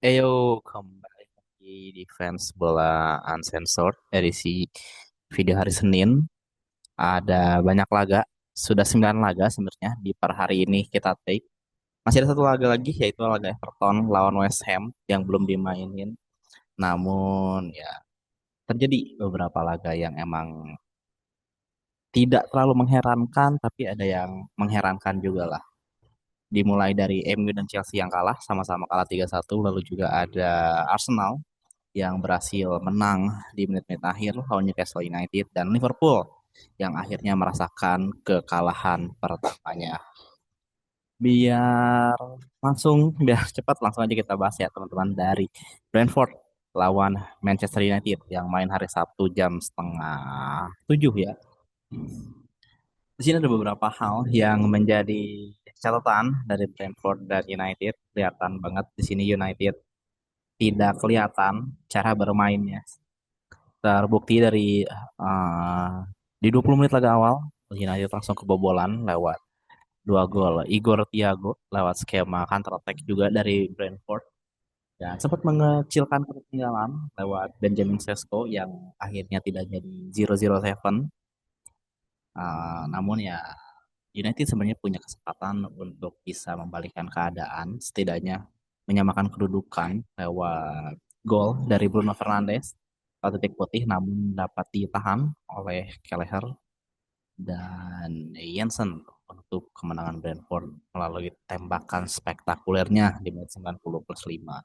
Eyo, kembali lagi di fans bola uncensored edisi video hari Senin. Ada banyak laga, sudah 9 laga sebenarnya di per hari ini kita take. Masih ada satu laga lagi yaitu laga Everton lawan West Ham yang belum dimainin. Namun ya terjadi beberapa laga yang emang tidak terlalu mengherankan tapi ada yang mengherankan juga lah. Dimulai dari MU dan Chelsea yang kalah, sama-sama kalah 3-1. Lalu juga ada Arsenal yang berhasil menang di menit-menit akhir lawan Newcastle United dan Liverpool yang akhirnya merasakan kekalahan pertamanya. Biar biar cepat langsung aja kita bahas ya teman-teman dari Brentford lawan Manchester United yang main hari Sabtu jam setengah 7 ya. Di sini ada beberapa hal yang menjadi catatan dari Brentford dan United. Kelihatan banget di sini United tidak kelihatan cara bermainnya. Terbukti dari eh, di 20 menit laga awal, United langsung kebobolan lewat dua gol. Igor Thiago lewat skema counter attack juga dari Brentford dan sempat mengecilkan ketertinggalan lewat Benjamin Sesko yang akhirnya tidak jadi 007. Namun ya United sebenarnya punya kesempatan untuk bisa membalikkan keadaan, setidaknya menyamakan kedudukan lewat gol dari Bruno Fernandes atau titik putih, namun dapat ditahan oleh Kelleher dan Jensen untuk kemenangan Brentford melalui tembakan spektakulernya di menit 90 plus 5.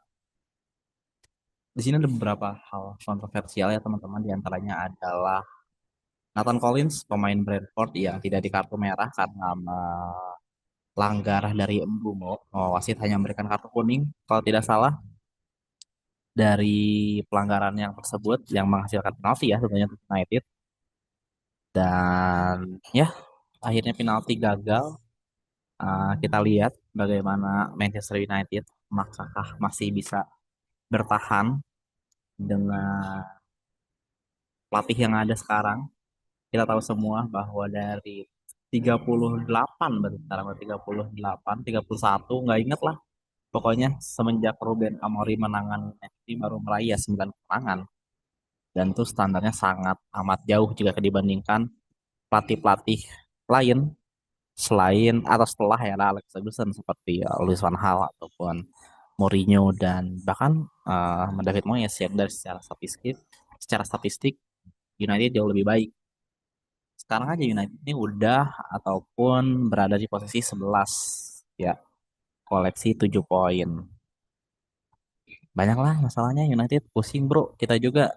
Di sini ada beberapa hal kontroversial ya teman-teman, di antaranya adalah Nathan Collins, pemain Brentford yang tidak di kartu merah karena langgar dari Mbumo. Wasit hanya memberikan kartu kuning kalau tidak salah dari pelanggaran yang tersebut yang menghasilkan penalti ya tentunya untuk United. Dan ya akhirnya penalti gagal. Kita lihat bagaimana Manchester United apakah masih bisa bertahan dengan pelatih yang ada sekarang. Kita tahu semua bahwa dari 38 berarti sekarang 38, 31 nggak inget lah. Pokoknya semenjak Ruben Amorim menangan McD baru meraih ya 9 kemenangan. Dan itu standarnya sangat amat jauh jika dibandingkan pelatih-pelatih lain selain atau setelah era Alex Ferguson seperti Luis van Gaal ataupun Mourinho dan bahkan David Moyes yang dari secara statistik United jauh lebih baik. Sekarang aja United ini udah ataupun berada di posisi 11 ya, koleksi 7 poin. Banyak lah masalahnya United pusing bro. Kita juga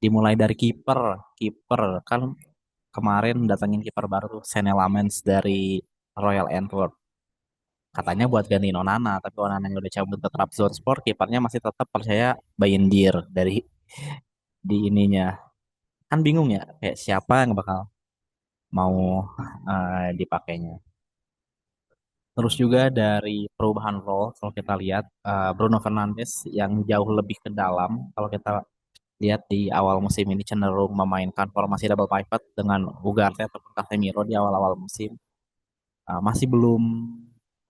dimulai dari kiper. Kiper kan kemarin datangin kiper baru tuh Senne Lammens dari Royal Antwerp. Katanya buat ganti Onana, tapi Onana yang udah cabut ke Trabzonspor, kipernya masih tetap percaya Bayindir dari di ininya. Kan bingung ya, kayak siapa yang bakal mau dipakainya. Terus juga dari perubahan role, kalau kita lihat Bruno Fernandes yang jauh lebih ke dalam. Kalau kita lihat di awal musim ini cenderung memainkan formasi double pivot dengan Ugarte ataupun Casemiro di awal-awal musim. Masih belum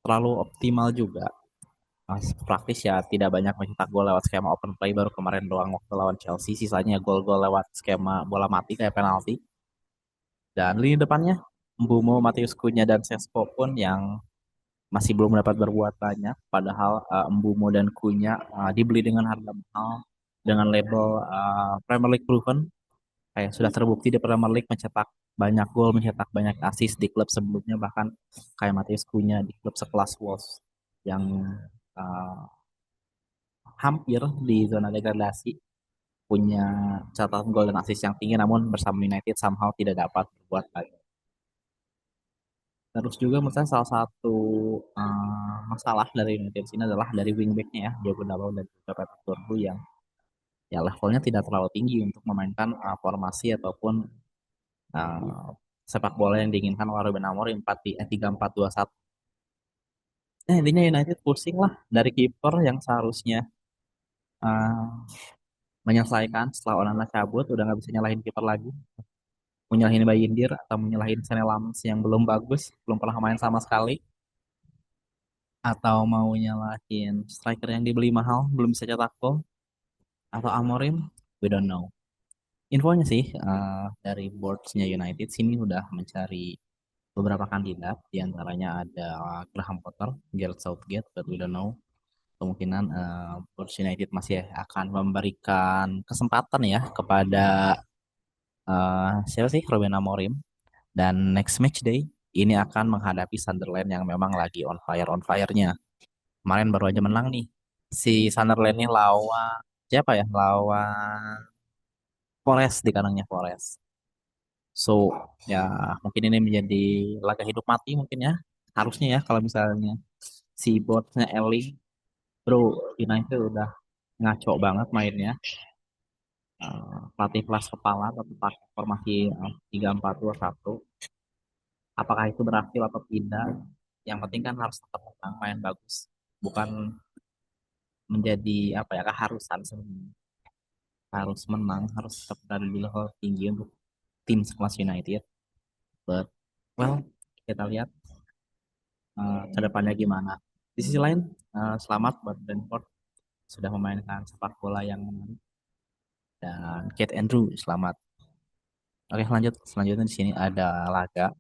terlalu optimal juga. Praktis ya tidak banyak mencetak gol lewat skema open play baru kemarin doang waktu lawan Chelsea. Sisanya gol-gol lewat skema bola mati kayak penalti. Dan lini depannya Mbumo, Matius Cunha dan Sesko pun yang masih belum dapat berbuat banyak. Padahal Mbumo dan Cunha dibeli dengan harga mahal dengan label Premier League proven. Kayak sudah terbukti di Premier League mencetak banyak gol, mencetak banyak assist di klub sebelumnya bahkan kayak Matius Cunha di klub sekelas Wolves yang uh, hampir di zona degradasi punya catatan gol dan assist yang tinggi namun bersama United somehow tidak dapat berbuat banyak. Terus juga menurut saya salah satu masalah dari United ini adalah dari wingbacknya ya, Diogo Dalot dan juga Pepe Torbo yang ya levelnya tidak terlalu tinggi untuk memainkan formasi ataupun uh, sepak bola yang diinginkan oleh Ruben Amorim 3-4-2-1. Nah, intinya United pusing lah dari kiper yang seharusnya uh, menyelesaikan setelah Onana cabut udah nggak bisa nyalahin kiper lagi. Mau nyalahin Bayindir atau mau nyalahin Senne Lammens yang belum bagus, belum pernah main sama sekali. Atau mau nyalahin striker yang dibeli mahal belum bisa cetak gol, atau Amorim, we don't know. Infonya sih dari boardsnya United sini udah mencari beberapa kandidat, diantaranya ada Graham Potter, Gareth Southgate, but we don't know. Kemungkinan Boards United masih akan memberikan kesempatan ya kepada siapa sih, Ruben Amorim. Dan next match day ini akan menghadapi Sunderland yang memang lagi on fire-nya. Kemarin baru aja menang nih. Si Sunderland ini lawan siapa ya? Lawan Forest di kandangnya Forest. So ya mungkin ini menjadi laga hidup mati mungkin ya. Harusnya ya kalau misalnya si botsnya Ellie, bro, United udah ngaco banget mainnya. Pelatih kelas kepala tetap pakai formasi 3-4-2-1. Apakah itu berhasil atau tidak? Yang penting kan harus tetap menang, main bagus. Bukan menjadi apa ya, keharusan sebenarnya. Harus menang, harus tetap berada di level tinggi untuk tim sekelas United. But well, kita lihat ke depannya gimana. Di sisi lain, selamat buat Brentford sudah memainkan sepak bola yang menarik, dan Kate Andrew selamat. Oke, lanjut. Selanjutnya di sini ada laga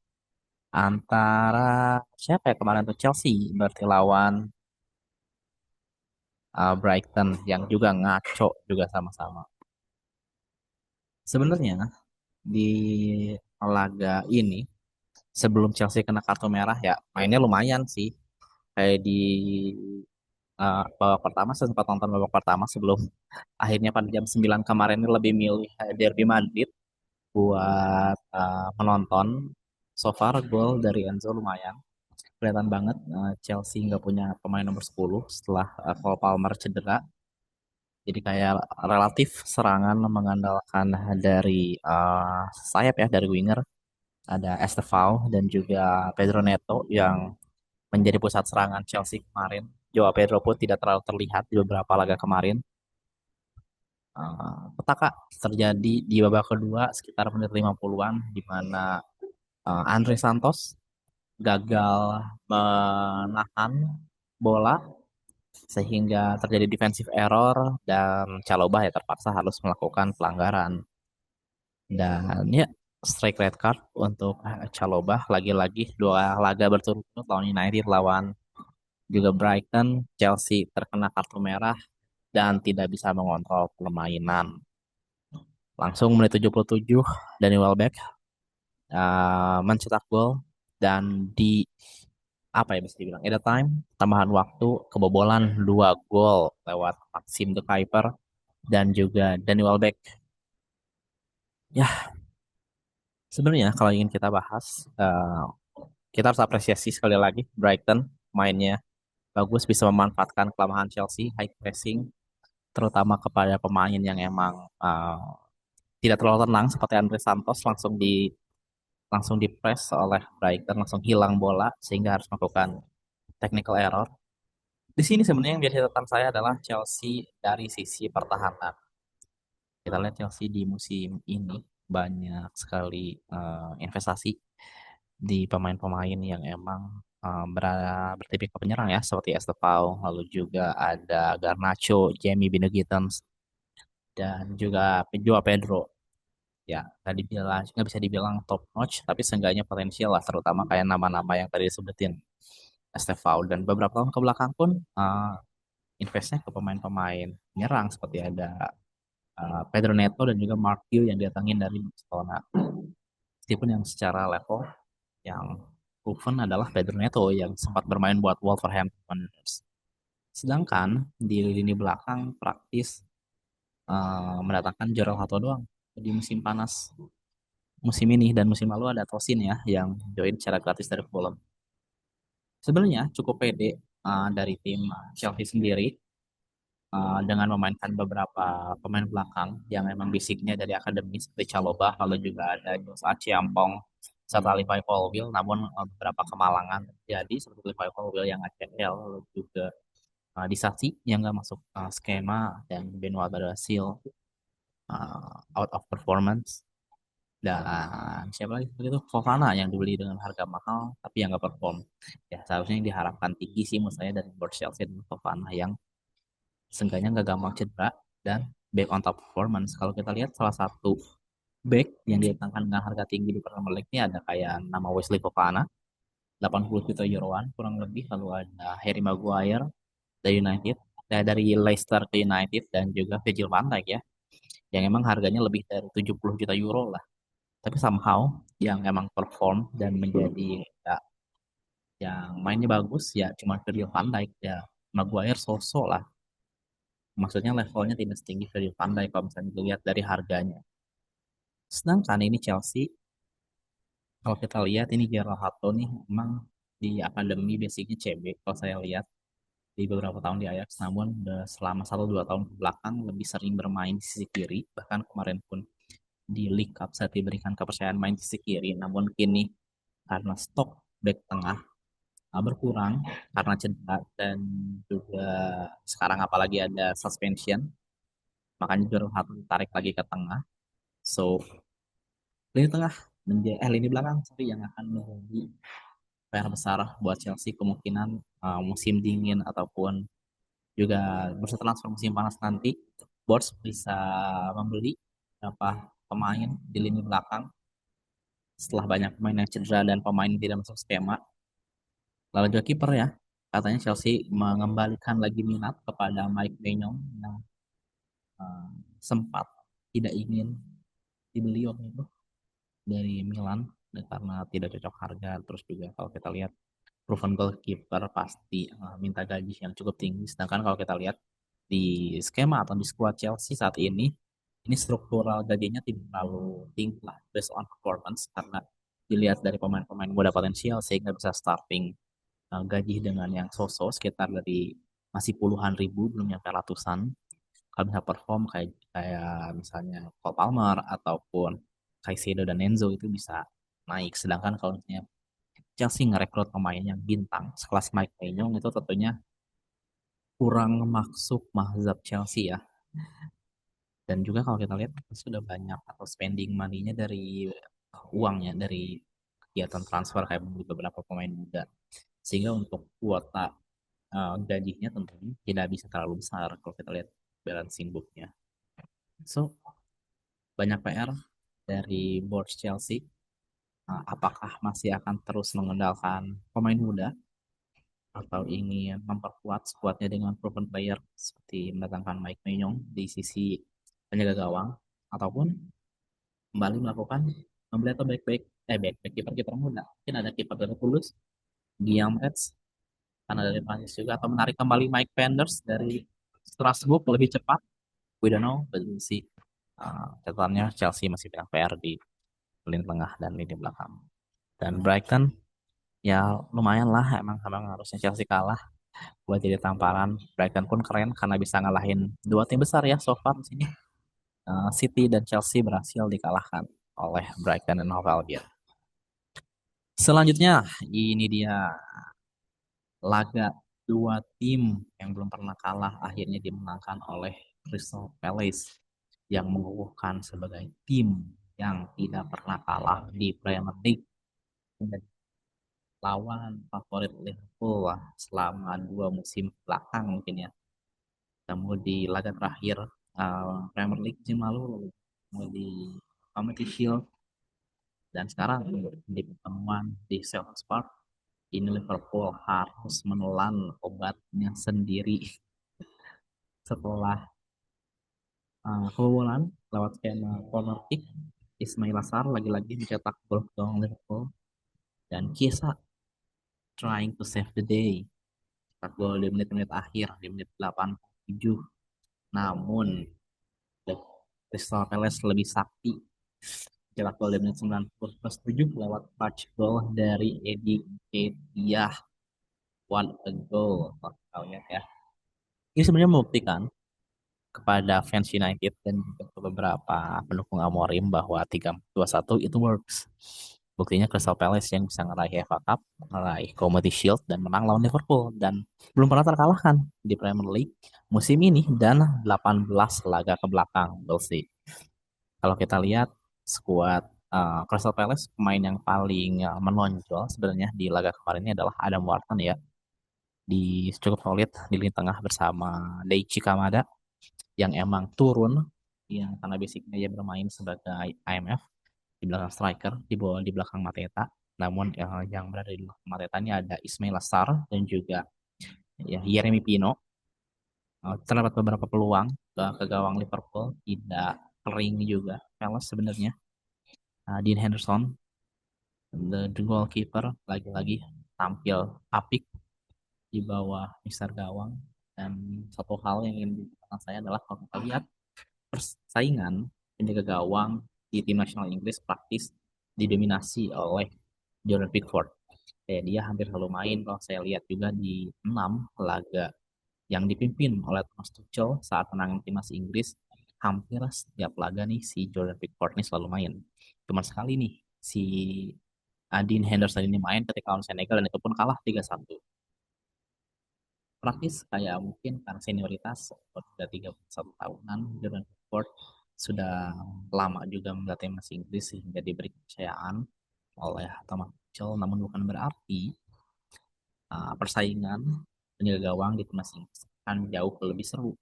antara siapa ya kemarin tuh, Chelsea berarti lawan Brighton yang juga ngaco juga sama-sama. Sebenarnya di laga ini sebelum Chelsea kena kartu merah ya mainnya lumayan sih. Kayak di babak pertama, saya sempat nonton babak pertama sebelum akhirnya pada jam 9 kemarin ini lebih milih Derby Madrid buat menonton. So far gol dari Enzo lumayan. Kelihatan banget Chelsea nggak punya pemain nomor 10 setelah Cole Palmer cedera. Jadi kayak relatif serangan mengandalkan dari sayap ya, dari winger. Ada Estevao dan juga Pedro Neto yang menjadi pusat serangan Chelsea kemarin. Joao Pedro pun tidak terlalu terlihat di beberapa laga kemarin. Petaka terjadi di babak kedua sekitar menit 50-an di mana Andre Santos gagal menahan bola sehingga terjadi defensive error dan Chalobah ya terpaksa harus melakukan pelanggaran. Dan ya, strike red card untuk Chalobah lagi-lagi dua laga berturut-turut lawan United, lawan juga Brighton. Chelsea terkena kartu merah dan tidak bisa mengontrol permainan. Langsung menit 77 Danny Welbeck mencetak gol, dan di apa ya bisa dibilang at the time tambahan waktu kebobolan dua gol lewat Maxim de Kuiper dan juga Danny Welbeck. Ya, sebenarnya kalau ingin kita bahas, kita harus apresiasi sekali lagi Brighton, mainnya bagus, bisa memanfaatkan kelemahan Chelsea, high pressing, terutama kepada pemain yang emang tidak terlalu tenang seperti Andre Santos, langsung di press oleh Brighton, langsung hilang bola sehingga harus melakukan technical error. Di sini sebenarnya yang jadi catatan saya adalah Chelsea dari sisi pertahanan. Kita lihat Chelsea di musim ini banyak sekali investasi di pemain-pemain yang emang bertipikal penyerang ya, seperti Estevao, lalu juga ada Garnacho, Jamie Bino-Gittens, dan juga Joao Pedro. Ya, nggak bisa dibilang top notch, tapi seenggaknya potensial lah, terutama kayak nama-nama yang tadi disebutin, Estevao. Dan beberapa tahun ke belakang pun investnya ke pemain-pemain penyerang seperti ada Pedro Neto dan juga Mark Hugh yang didatangin dari Barcelona. Meskipun yang secara level yang proven adalah Pedro Neto yang sempat bermain buat Wolverhampton Wanderers. Sedangkan di lini belakang praktis mendatangkan Jorel Hato doang di musim panas musim ini, dan musim lalu ada Tosin ya yang join secara gratis dari Fulham. Sebenarnya cukup pede dari tim Chelsea sendiri dengan memainkan beberapa pemain belakang yang memang basicnya dari akademi seperti Chalobah, lalu juga ada Jos Achiampong serta Levi Colwill, namun beberapa kemalangan terjadi seperti Levi Colwill yang ACL, lalu juga Disasi yang nggak masuk skema, dan Benoit Badasil out of performance. Dan siapa lagi seperti itu? Fofana yang dibeli dengan harga mahal tapi yang nggak perform. Ya seharusnya yang diharapkan tinggi sih menurut saya dari board Chelsea dan Fofana yang seenggaknya nggak gampang cedera dan back on top performance. Kalau kita lihat salah satu back yang didatangkan dengan harga tinggi di Premier League ini ada kayak nama Wesley Fofana, 80 juta euroan kurang lebih. Lalu ada Harry Maguire dari United, dari Leicester ke United dan juga Virgil van Dijk ya, yang emang harganya lebih dari 70 juta euro lah. Tapi somehow yang emang perform dan menjadi ya, yang mainnya bagus ya cuma Virgil van Dijk ya. Maguire sosok lah. Maksudnya levelnya tidak setinggi Virgil van Dijk kalau misalnya dilihat dari harganya. Sedangkan ini Chelsea, kalau kita lihat ini Gerrard nih emang di akademi basicnya CB kalau saya lihat di beberapa tahun di Ajax, namun selama 1-2 tahun ke belakang lebih sering bermain di sisi kiri, bahkan kemarin pun di League Cup saat diberikan kepercayaan main di sisi kiri, namun kini karena stok back tengah berkurang karena cedera dan juga sekarang apalagi ada suspension, makanya Jordan Hart ditarik lagi ke tengah. So lini tengah lini belakang sorry yang akan menjadi PR besar buat Chelsea kemungkinan musim dingin ataupun juga bursa transfer musim panas nanti. Bots bisa membeli beberapa pemain di lini belakang setelah banyak pemain yang cedera dan pemain yang tidak masuk skema. Lalu juga kiper ya, katanya Chelsea mengembalikan lagi minat kepada Mike Maignan yang uh, sempat tidak ingin dibeli waktu itu dari Milan dan karena tidak cocok harga. Terus juga kalau kita lihat proven goalkeeper pasti minta gaji yang cukup tinggi. Sedangkan kalau kita lihat di skema atau di squad Chelsea saat ini struktural gajinya tidak terlalu tinggi lah based on performance karena dilihat dari pemain-pemain muda potensial sehingga bisa starting gaji dengan yang so-so sekitar dari masih puluhan ribu belum nyampe ratusan. Kalau bisa perform kayak kayak misalnya Cole Palmer ataupun Caicedo dan Enzo itu bisa naik. Sedangkan kalau misalnya Chelsea ngerekrut pemain yang bintang sekelas Mike Maignan itu tentunya kurang masuk mazhab Chelsea ya. Dan juga kalau kita lihat sudah banyak atau spending money-nya dari uangnya dari kegiatan transfer kayak membeli beberapa pemain muda. Sehingga untuk kuota gajinya tentunya tidak bisa terlalu besar kalau kita lihat balancing book-nya. So, banyak PR dari board Chelsea. Apakah masih akan terus mengandalkan pemain muda atau ingin memperkuat skuadnya dengan proven player seperti mendatangkan Mike Maignan di sisi penjaga gawang ataupun kembali melakukan membeli atau back kiper-kiper muda. Mungkin ada kiper dari Toulouse, Guillaume Reds, karena dari Prancis juga atau menarik kembali Mike Penders dari Strasbourg lebih cepat. We don't know, but we'll see. Catatannya Chelsea masih banyak PR di lini tengah dan lini belakang. Dan Brighton ya lumayan lah emang harusnya Chelsea kalah buat jadi tamparan. Brighton pun keren karena bisa ngalahin dua tim besar ya so far di sini. City dan Chelsea berhasil dikalahkan oleh Brighton dan Hove Albion. Selanjutnya ini dia laga dua tim yang belum pernah kalah akhirnya dimenangkan oleh Crystal Palace yang mengukuhkan sebagai tim yang tidak pernah kalah di Premier League dan lawan favorit Liverpool lah selama 2 musim belakang mungkin ya. Namun di laga terakhir Premier League musim lalu di Community Shield dan sekarang di pertemuan di Selhurst Park ini Liverpool harus menelan obatnya sendiri setelah kebobolan lewat skema corner kick. Ismail Assar lagi-lagi mencetak gol gawang Liverpool dan Chiesa trying to save the day cetak gol di menit-menit akhir di menit 87, namun The Crystal Palace lebih sakti cetak gol di menit 90+7 lewat touch goal dari Eddie Nketiah. What a goal kalau kita lihat ya, ini sebenarnya membuktikan kepada fans United dan juga ke beberapa pendukung Amorim bahwa 3-2-1 itu works. Buktinya Crystal Palace yang bisa ngeraih FA Cup, ngeraih Community Shield dan menang lawan Liverpool dan belum pernah terkalahkan di Premier League musim ini dan 18 laga ke belakang. We'll see. Kalau kita lihat skuad Crystal Palace pemain yang paling menonjol sebenarnya di laga kemarin ini adalah Adam Wharton ya. Di cukup solid di lini tengah bersama Daichi Kamada yang emang turun yang karena basicnya dia bermain sebagai IMF di belakang striker di belakang Mateta. Namun yang berada di belakang Mateta ini ada Ismail Assar dan juga ya, Yeremy Pino. Terdapat beberapa peluang ke gawang Liverpool tidak kering juga Palace sebenarnya. Dean Henderson, the goalkeeper lagi-lagi tampil apik di bawah Mister Gawang. Dan satu hal yang ingin dikatakan saya adalah kalau kita lihat persaingan penjaga gawang di tim nasional Inggris praktis didominasi oleh Jordan Pickford. Dia hampir selalu main kalau saya lihat juga di 6 laga yang dipimpin oleh Thomas Tuchel saat menangani timnas Inggris. Hampir setiap laga nih si Jordan Pickford nih selalu main. Cuma sekali nih si Dean Henderson ini main ketika lawan Senegal dan itu pun kalah 3-1. Praktis kayak mungkin karena senioritas sudah 31 tahunan, Jordan Pickford sudah lama juga membela timnas Inggris sehingga diberi kepercayaan oleh Thomas Tuchel. Namun bukan berarti persaingan penjaga gawang di timnas Inggris akan jauh lebih seru.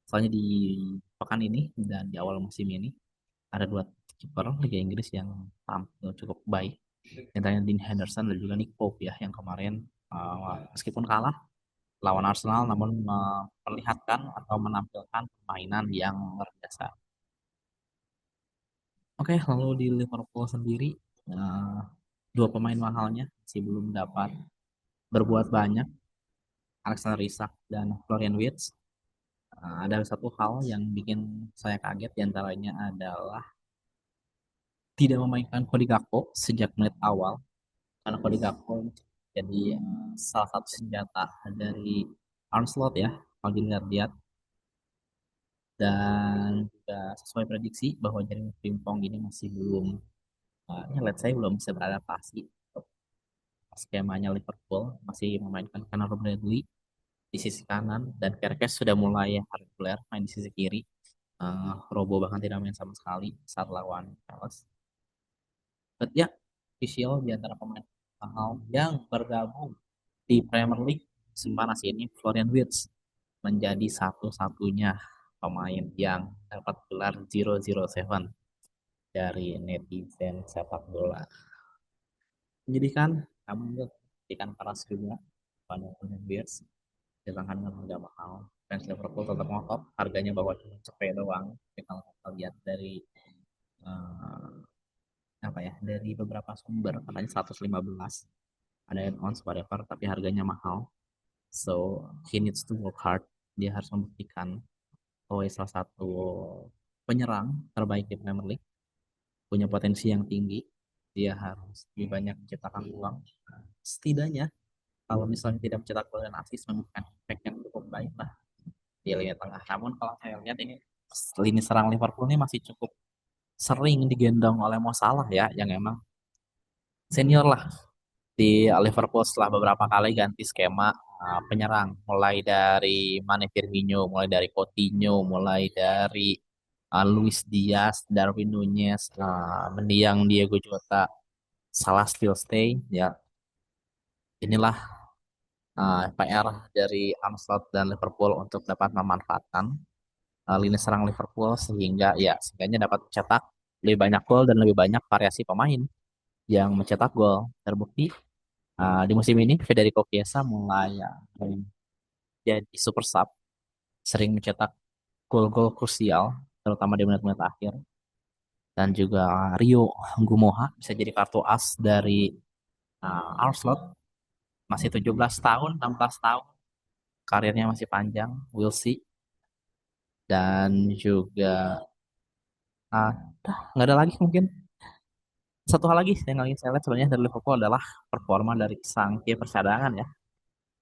Soalnya di pekan ini dan di awal musim ini ada dua kiper Liga Inggris yang tampil cukup baik. Antara Dean Henderson dan juga Nick Pope ya yang kemarin meskipun kalah lawan Arsenal namun memperlihatkan atau menampilkan permainan yang luar biasa. Oke, lalu di Liverpool sendiri eh, dua pemain mahalnya masih belum dapat berbuat banyak, Alexander Isak dan Florian Wirtz. Ada satu hal yang bikin saya kaget diantaranya adalah tidak memainkan Cody Gakpo sejak menit awal karena Cody Gakpo jadi salah satu senjata dari Arne Slot ya kalau dilihat-lihat dan juga sesuai prediksi bahwa jaringan pingpong ini masih belum ya let's say belum bisa beradaptasi untuk skemanya Liverpool masih memainkan Conor Bradley di sisi kanan dan Kerkes sudah mulai reguler main di sisi kiri. Robo bahkan tidak main sama sekali saat lawan Palace. But ya, official di antara pemain mahal yang bergabung di Premier League musim panas ini, Florian Wirtz menjadi satu-satunya pemain yang dapat gelar 007 dari netizen sepak bola. Menyedihkan, namun juga memberikan keras juga pada Florian Wirtz dilangkan dengan harga mahal. Fans Liverpool tetap ngotot harganya bahwa cuma cepet doang. Tapi kalau kita lihat dari uh, apa ya dari beberapa sumber katanya 115 ada add-ons whatever tapi harganya mahal. So he needs to work hard. Dia harus membuktikan bahwa salah satu penyerang terbaik di Premier League, punya potensi yang tinggi. Dia harus lebih banyak menciptakan peluang. Setidaknya kalau misalnya tidak mencetak gol dan assist memberikan efek yang cukup baik lah di lini tengah. Namun kalau saya lihat ini lini serang Liverpool ini masih cukup sering digendong oleh Mo Salah ya, yang emang senior lah di Liverpool setelah beberapa kali ganti skema penyerang, mulai dari Mane Firmino, mulai dari Coutinho, mulai dari Luis Diaz, Darwin Nunez, mendiang Diego Jota, Salah still stay ya. Inilah PR dari Anfield dan Liverpool untuk dapat memanfaatkan lini serang Liverpool sehingga ya sehingga dapat mencetak lebih banyak gol dan lebih banyak variasi pemain yang mencetak gol. Terbukti di musim ini Federico Chiesa mulai jadi super sub, sering mencetak gol-gol krusial terutama di menit-menit akhir dan juga Rio Gumoha bisa jadi kartu as dari Arsenal, masih 17 tahun, 16 tahun, karirnya masih panjang, we'll see. Dan juga uh, nggak ada lagi mungkin. Satu hal lagi yang lagi saya lihat sebenarnya dari Liverpool adalah performa dari sang kiper cadangan ya,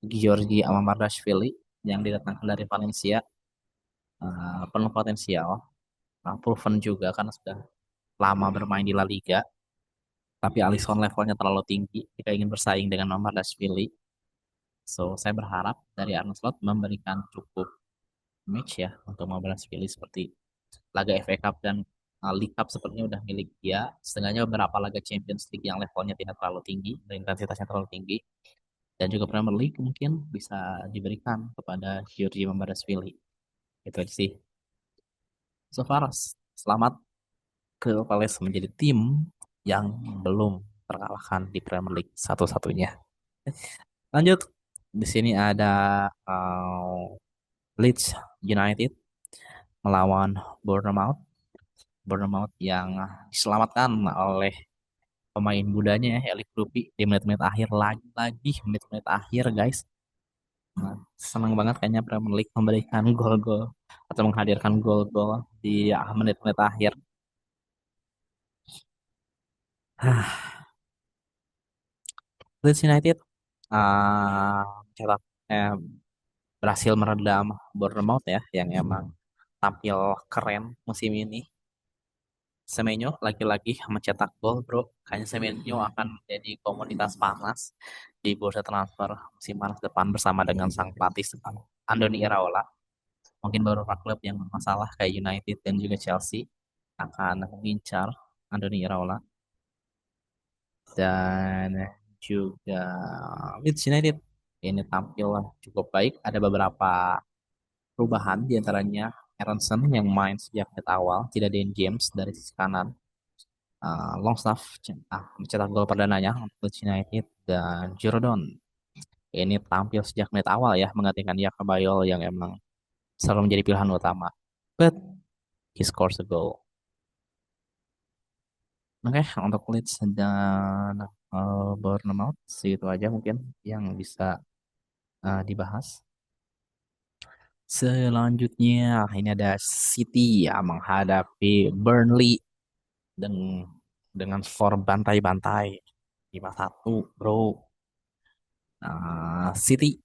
Giorgi Amamardashvili yang didatangkan dari Valencia. Penuh potensial, proven juga karena sudah lama bermain di La Liga. Tapi Alisson levelnya terlalu tinggi jika ingin bersaing dengan Amamardashvili. So saya berharap dari Arne Slot memberikan cukup match ya untuk Amamardashvili seperti laga FA Cup dan League Cup sepertinya udah milik dia. Setengahnya beberapa laga Champions League yang levelnya tidak terlalu tinggi, dan intensitasnya terlalu tinggi. Dan juga Premier League mungkin bisa diberikan kepada Giorgio Mamardashvili. Itu aja sih. So far, selamat ke Palace menjadi tim yang belum terkalahkan di Premier League satu-satunya. Lanjut, di sini ada Leeds United melawan Bournemouth. Bournemouth yang diselamatkan oleh pemain mudanya ya, Elik Rupi di menit-menit akhir lagi-lagi menit-menit akhir guys. Nah, senang banget kayaknya Premier League memberikan gol-gol atau menghadirkan gol-gol di menit-menit akhir. Leeds United uh, cetak eh, berhasil meredam Bournemouth ya yang emang tampil keren musim ini. Semenyo lagi-lagi mencetak gol bro. Kayaknya Semenyo akan menjadi komoditas panas di bursa transfer musim panas depan bersama dengan sang pelatih Andoni Iraola. Mungkin beberapa klub yang bermasalah kayak United dan juga Chelsea akan mengincar Andoni Iraola dan juga Leeds United ini tampil cukup baik. Ada beberapa perubahan diantaranya Aronson yang main sejak menit awal, tidak Dean James dari sisi kanan. Longstaff mencetak gol perdananya untuk Leeds United dan Jordan ini tampil sejak menit awal ya menggantikan Jacob Bayol yang emang selalu menjadi pilihan utama. But he scores a goal. Oke, untuk Leeds dan Bournemouth segitu aja mungkin yang bisa dibahas. Selanjutnya ini ada City yang menghadapi Burnley dengan skor bantai-bantai 5-1, bro. City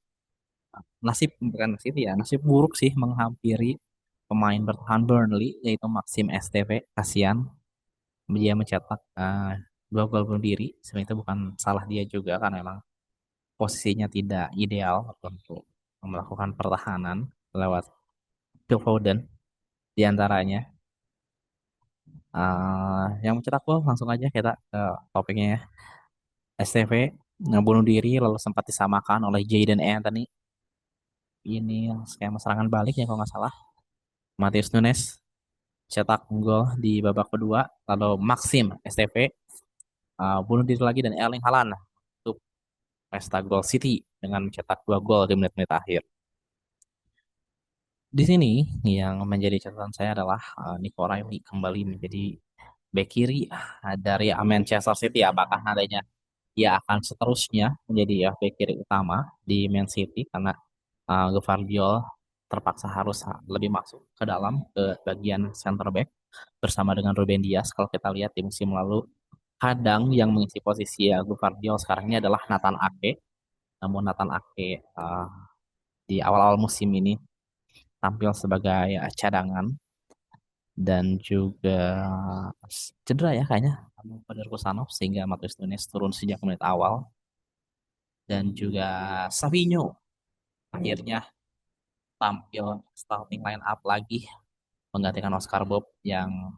nasib bukan City ya, nasib buruk sih menghampiri pemain bertahan Burnley yaitu Maxim STV. Kasihan dia mencetak dua gol bunuh diri. Sebenarnya itu bukan salah dia juga karena memang posisinya tidak ideal untuk melakukan pertahanan lewat Phil Foden diantaranya. Yang mencetak gol langsung aja kita ke topiknya ya. STV bunuh diri lalu sempat disamakan oleh Jadon Anthony. Ini skema serangan balik ya kalau nggak salah. Matheus Nunes cetak gol di babak kedua. Lalu Maxim STV bunuh diri lagi dan Erling Haaland untuk pesta gol City dengan mencetak dua gol di menit-menit akhir. Di sini yang menjadi catatan saya adalah Nico Riley kembali menjadi bek kiri dari Manchester City. Apakah nantinya ia akan seterusnya menjadi ya bek kiri utama di Man City karena Gvardiol terpaksa harus lebih masuk ke dalam ke bagian center back bersama dengan Ruben Dias. Kalau kita lihat di musim lalu, kadang yang mengisi posisi Gvardiol sekarang ini adalah Nathan Ake. Namun Nathan Ake di awal-awal musim ini tampil sebagai cadangan dan juga cedera ya kayaknya pada Rusanov sehingga Matheus Nunes turun sejak menit awal dan juga Savinho akhirnya tampil starting line up lagi menggantikan Oscar Bob yang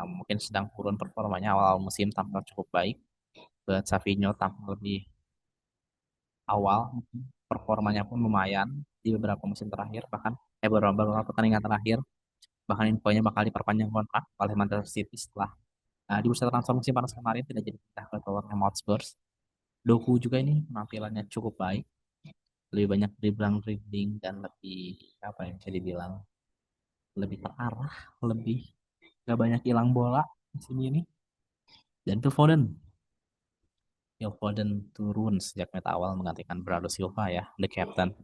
mungkin sedang turun performanya awal musim tampil cukup baik. Buat Savinho tampil lebih awal, performanya pun lumayan di beberapa musim terakhir bahkan beberapa pertandingan terakhir bahkan infonya bakal diperpanjang kontrak oleh Manchester City setelah di bursa transfer musim panas kemarin tidak jadi pindah ke Tottenham Hotspur. Doku juga ini penampilannya cukup baik, lebih banyak dribbling dan lebih apa yang bisa dibilang lebih terarah, lebih gak banyak hilang bola musim ini. Dan Phil Foden turun sejak menit awal menggantikan Bernardo Silva ya, the captain.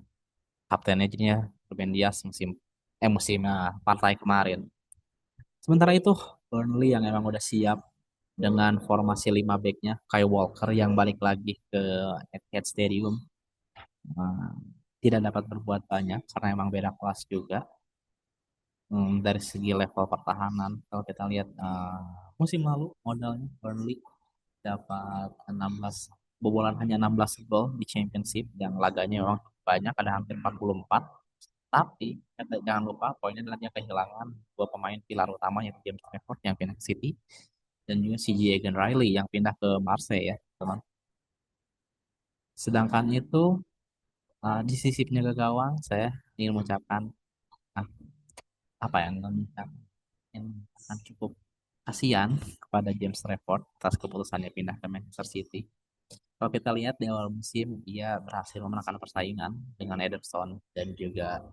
Kaptennya jadinya Ruben Dias musim partai kemarin. Sementara itu Burnley yang emang udah siap dengan formasi 5 backnya, Kyle Walker yang balik lagi ke Etihad Stadium eh, tidak dapat berbuat banyak karena emang beda kelas juga. Dari segi level pertahanan kalau kita lihat musim lalu modalnya Burnley dapat 16 bobolan hanya 16 gol di Championship yang laganya memang cukup banyak ada hampir 44. Tapi jangan lupa poinnya adalah dia kehilangan dua pemain pilar utama yaitu James Trafford yang pindah ke City dan juga si Egan Riley yang pindah ke Marseille ya teman. Sedangkan itu di sisi penjaga gawang saya ingin mengucapkan ah, apa yang akan cukup kasihan kepada James Trafford atas keputusannya pindah ke Manchester City. Kalau kita lihat di awal musim, dia berhasil memenangkan persaingan dengan Ederson dan juga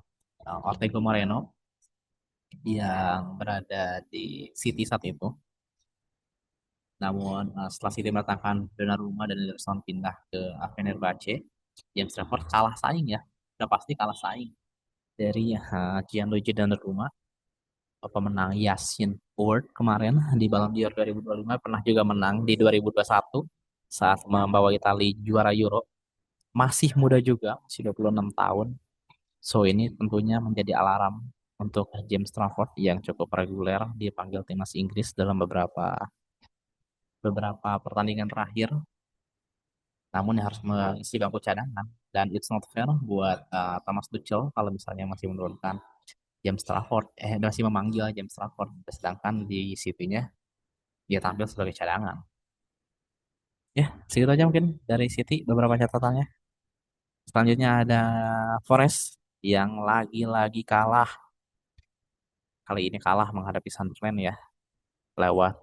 Ortega Moreno yang berada di City saat itu. Namun setelah City mendatangkan Donnarumma dan Ederson pindah ke Fenerbahce, James Trafford kalah saing ya. Sudah pasti kalah saing dari Gianluigi Donnarumma, pemenang Yasin Award kemarin di Ballon d'Or 2025, pernah juga menang di 2021 saat membawa Italia juara Euro. Masih muda juga, masih 26 tahun. So ini tentunya menjadi alarm untuk James Trafford yang cukup reguler dipanggil timnas Inggris dalam beberapa beberapa pertandingan terakhir, namun harus mengisi bangku cadangan dan it's not fair buat Thomas Tuchel kalau misalnya masih menurunkan James Trafford, masih memanggil James Trafford, sedangkan di City-nya dia tampil sebagai cadangan. Ya, segitu aja mungkin dari City beberapa catatannya. Selanjutnya ada Forest yang lagi-lagi kalah. Kali ini kalah menghadapi Sunderland ya, lewat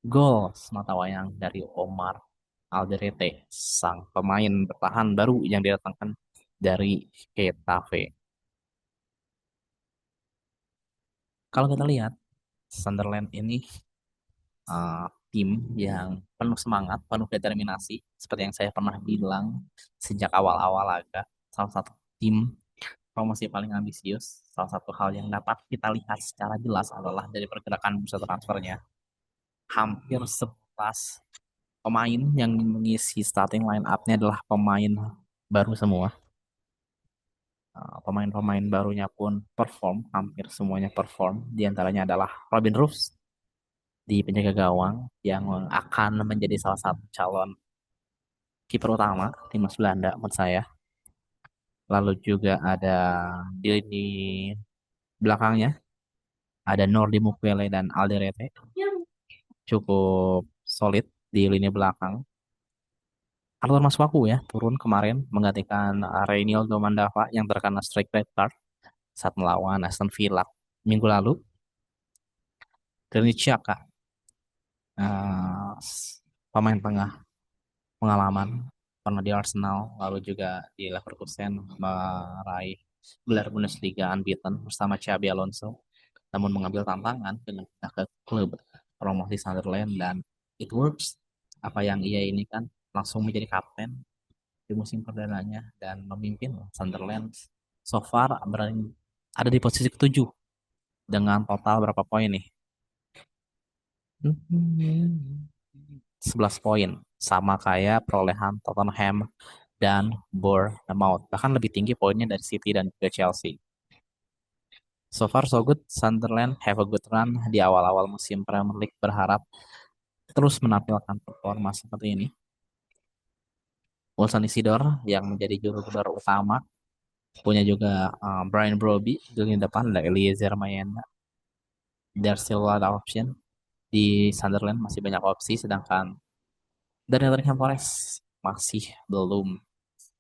gol semata wayang dari Omar Alderete, sang pemain bertahan baru yang didatangkan dari Getafe. Kalau kita lihat, Sunderland ini tim yang penuh semangat, penuh determinasi, seperti yang saya pernah bilang sejak awal-awal laga. Salah satu tim promosi paling ambisius. Salah satu hal yang dapat kita lihat secara jelas adalah dari pergerakan bursa transfernya. Hampir 11 pemain yang mengisi starting line up-nya adalah pemain baru semua. Pemain-pemain barunya pun perform, hampir semuanya perform. Di antaranya adalah Robin Roos di penjaga gawang yang akan menjadi salah satu calon kiper utama timnas Belanda menurut saya. Lalu juga ada di belakangnya ada Nordi Mukwele dan Alderete, cukup solid di lini belakang. Arthur Masuaku ya turun kemarin menggantikan Reinildo Mandava yang terkena strike red card saat melawan Aston Villa minggu lalu. Granit Xhaka, pemain tengah pengalaman, pernah di Arsenal lalu juga di Leverkusen meraih gelar Bundesliga unbeaten bersama Xabi Alonso, namun mengambil tantangan dengan pindah ke klub promosi Sunderland dan it works. Apa yang ia ini kan langsung menjadi kapten di musim perdananya dan memimpin Sunderland so far ada di posisi ketujuh dengan total berapa poin nih? 11 poin, sama kayak perolehan Tottenham dan Bournemouth, bahkan lebih tinggi poinnya dari City dan juga Chelsea. So far so good, Sunderland have a good run di awal-awal musim Premier League, berharap terus menampilkan performa seperti ini. Wilson Isidore yang menjadi juru kebar utama, punya juga Brian Brobby di lini depan, ada Eliezer Mayenda. There's still a lot of option di Sunderland, masih banyak opsi, sedangkan dari Nottingham Forest masih belum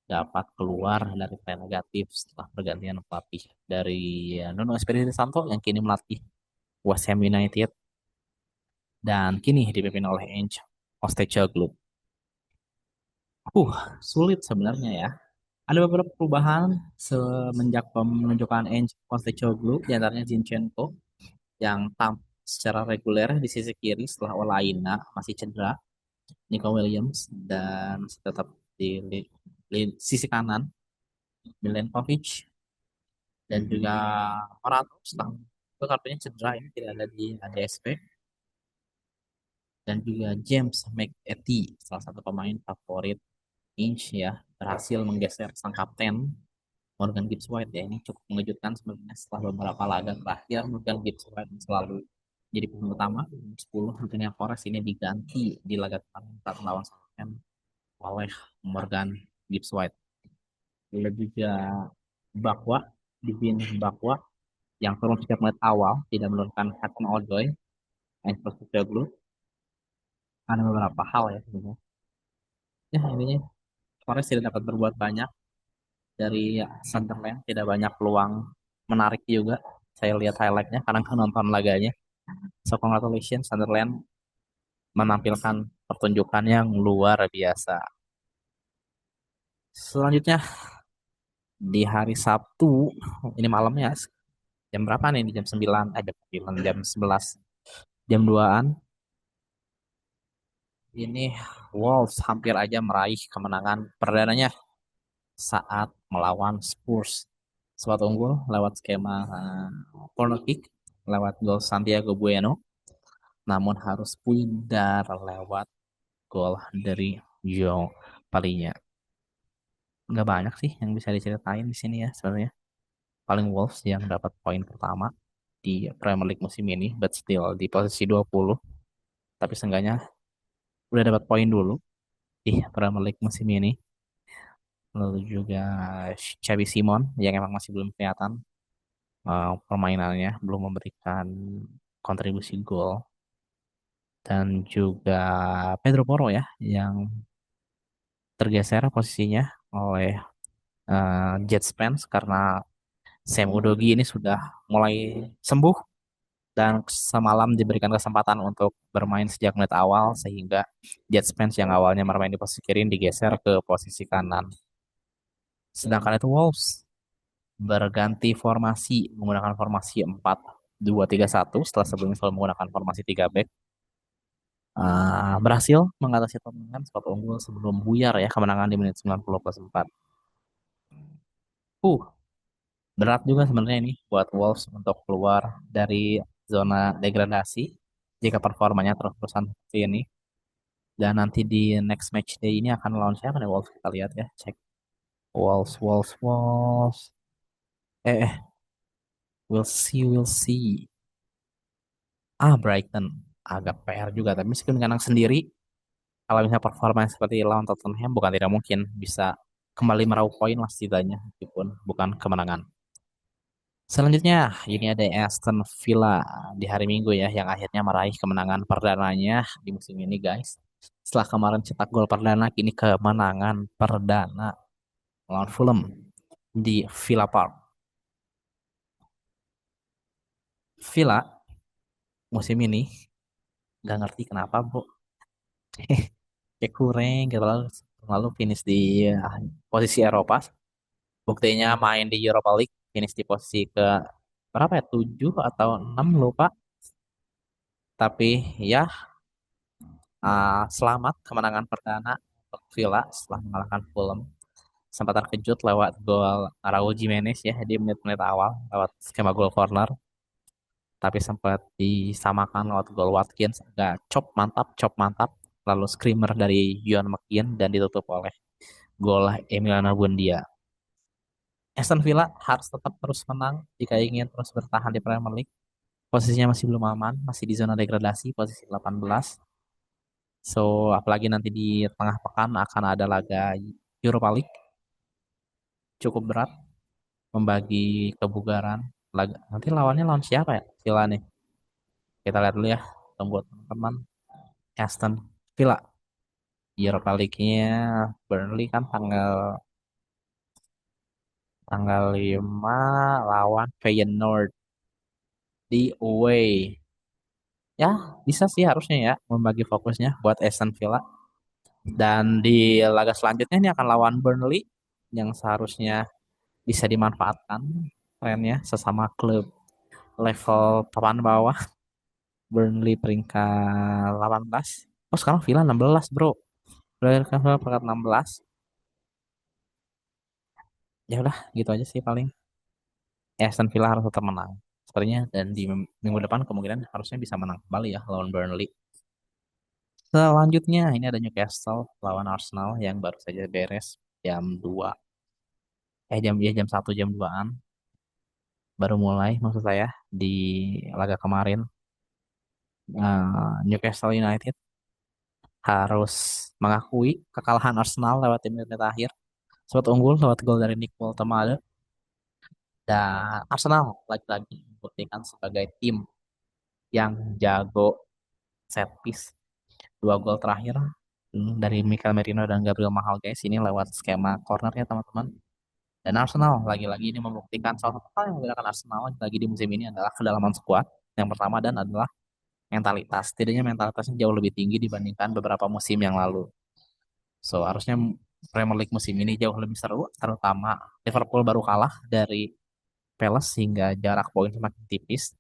dapat keluar dari tren negatif setelah pergantian pelatih dari Nuno Espirito Santo yang kini melatih West Ham United dan kini dipimpin oleh Ange Postecoglou. Sulit sebenarnya ya. Ada beberapa perubahan semenjak penunjukan Ange Postecoglou, di antaranya Zinchenko yang tampil secara reguler di sisi kiri setelah Olaina masih cedera, Nico Williams dan tetap di sisi kanan Milenkovic dan juga Morata setelah itu kartunya cedera ini tidak ada di ADSP, dan juga James McAtee salah satu pemain favorit Inch ya berhasil menggeser sang kapten Morgan Gibbs White ya. Ini cukup mengejutkan sebenarnya setelah beberapa laga terakhir Morgan Gibbs White selalu jadi pemain utama 10 tentunya Forest ini diganti di laga terakhir saat melawan Southampton oleh Morgan Gibbs White. Lalu juga Bakwa di Bin Bakwa yang turun sejak menit awal tidak menurunkan Hudson Odoi, Ange Postecoglou. Ada beberapa hal ya sebenarnya. Ya intinya Forest tidak dapat berbuat banyak dari Sunderland, tidak banyak peluang menarik juga. Saya lihat highlightnya karena kan nonton laganya. So congratulations Sunderland menampilkan pertunjukan yang luar biasa. Selanjutnya di hari Sabtu, ini malamnya jam berapa nih? Di jam 9, jam 9, jam 11, jam 2-an. Ini Wolves hampir aja meraih kemenangan perdananya saat melawan Spurs. Sempat unggul lewat skema corner kick, lewat gol Santiago Bueno, namun harus pudar lewat gol dari Joe Palhinha. Nggak banyak sih yang bisa diceritain di sini ya sebenarnya. Paling Wolves yang dapat poin pertama di Premier League musim ini, but still di posisi 20. Tapi seenggaknya udah dapat poin dulu di Premier League musim ini. Lalu juga Xabi Simon yang emang masih belum kelihatan permainannya, belum memberikan kontribusi gol. Dan juga Pedro Porro ya, yang tergeser posisinya oleh Jet Spence karena Sam Udogi ini sudah mulai sembuh dan semalam diberikan kesempatan untuk bermain sejak menit awal sehingga Jet Spence yang awalnya bermain di posisi kiri digeser ke posisi kanan. Sedangkan itu Wolves berganti formasi menggunakan formasi 4-2-3-1 setelah sebelumnya selalu menggunakan formasi 3 back. Berhasil mengatasi Tottenham sempat unggul sebelum buyar ya kemenangan di menit 90 plus 4. Uh, Berat juga sebenarnya ini buat Wolves untuk keluar dari zona degradasi jika performanya terus-terusan seperti ini. Dan nanti di next match day ini akan lawan siapa nih Wolves, kita lihat ya. Cek Wolves, Wolves, Wolves. We'll see, we'll see. Brighton agak PR juga, tapi meskipun kandang sendiri, kalau misalnya performa seperti lawan Tottenham bukan tidak mungkin bisa kembali meraup poin lah setidaknya, meskipun bukan kemenangan. Selanjutnya, ini ada Aston Villa di hari Minggu ya, yang akhirnya meraih kemenangan perdananya di musim ini, guys. Setelah kemarin cetak gol perdana, kini kemenangan perdana lawan Fulham di Villa Park. Villa musim ini gak ngerti kenapa, bro. Kayak kurang gitu lalu finish di posisi Eropa. Buktinya main di Europa League, finish di posisi ke berapa ya? 7 atau 6 lupa. Tapi ya selamat kemenangan perdana untuk Villa setelah mengalahkan Fulham. Sempat terkejut lewat gol Raul Jimenez ya di menit-menit awal lewat skema gol corner. Tapi sempat disamakan lewat gol Watkins. Agak chop mantap. Lalu screamer dari Yohan McGinn dan ditutup oleh gol Emiliano Buendia. Aston Villa harus tetap terus menang jika ingin terus bertahan di Premier League. Posisinya masih belum aman, masih di zona degradasi, posisi 18. So, apalagi nanti di tengah pekan akan ada laga Europa League. Cukup berat, membagi kebugaran. Nanti lawannya lawan siapa ya? Villa nih. Kita lihat dulu ya. Tunggu teman-teman. Aston Villa. Europa League-nya Burnley kan tanggal tanggal 5 lawan Feyenoord di away. Ya, bisa sih harusnya ya membagi fokusnya buat Aston Villa. Dan di laga selanjutnya ini akan lawan Burnley yang seharusnya bisa dimanfaatkan trennya sesama klub level papan bawah. Burnley peringkat 18. Oh, sekarang Villa 16, Bro. Peringkat Villa peringkat 16. Ya udah, gitu aja sih paling. Aston Villa harus tetap menang. Sepertinya dan di minggu depan kemungkinan harusnya bisa menang kembali ya lawan Burnley. Selanjutnya ini ada Newcastle lawan Arsenal yang baru saja beres jam 2. Jam 1 jam 2-an baru mulai maksud saya di laga kemarin. Newcastle United harus mengakui kekalahan Arsenal lewat menit-menit akhir. Sempat unggul lewat gol dari Nick Woltemade. Dan Arsenal lagi-lagi membuktikan sebagai tim yang jago set piece. Dua gol terakhir dari Mikel Merino dan Gabriel Magalhaes ini lewat skema corner ya teman-teman. Dan Arsenal lagi-lagi ini membuktikan salah satu hal yang membedakan Arsenal lagi di musim ini adalah kedalaman skuad yang pertama dan adalah mentalitas. Setidaknya mentalitasnya jauh lebih tinggi dibandingkan beberapa musim yang lalu. So harusnya Premier League musim ini jauh lebih seru, terutama Liverpool baru kalah dari Palace sehingga jarak poin semakin tipis.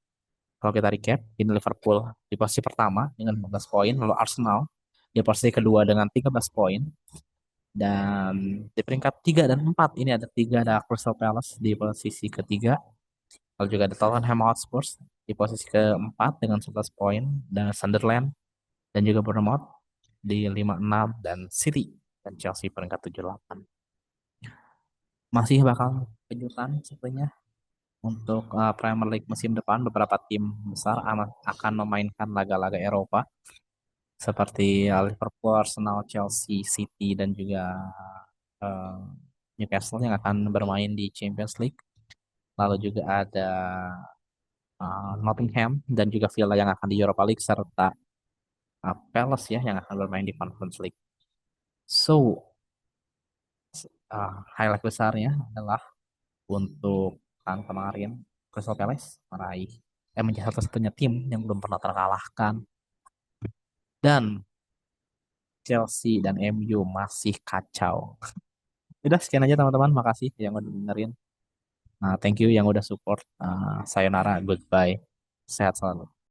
Kalau kita recap, ini Liverpool di posisi pertama dengan 15 poin, lalu Arsenal di posisi kedua dengan 13 poin, dan di peringkat 3 dan 4 ini ada Crystal Palace di posisi ketiga, lalu juga ada Tottenham Hotspur di posisi keempat dengan 11 poin, dan Sunderland dan juga Bournemouth di 5-6 dan City dan Chelsea peringkat 7-8. Masih bakal kejutan sepertinya untuk Premier League musim depan. Beberapa tim besar akan memainkan laga-laga Eropa seperti Liverpool, Arsenal, Chelsea, City dan juga eh, Newcastle yang akan bermain di Champions League. Lalu juga ada Nottingham dan juga Villa yang akan di Europa League serta Palace ya yang akan bermain di Conference League. So, highlight besarnya adalah untuk kan kemarin Crystal Palace menjadi satu-satunya tim yang belum pernah terkalahkan, dan Chelsea dan MU masih kacau. Udah sekian aja teman-teman, makasih yang udah dengerin. Thank you yang udah support. Sayonara, goodbye, sehat selalu.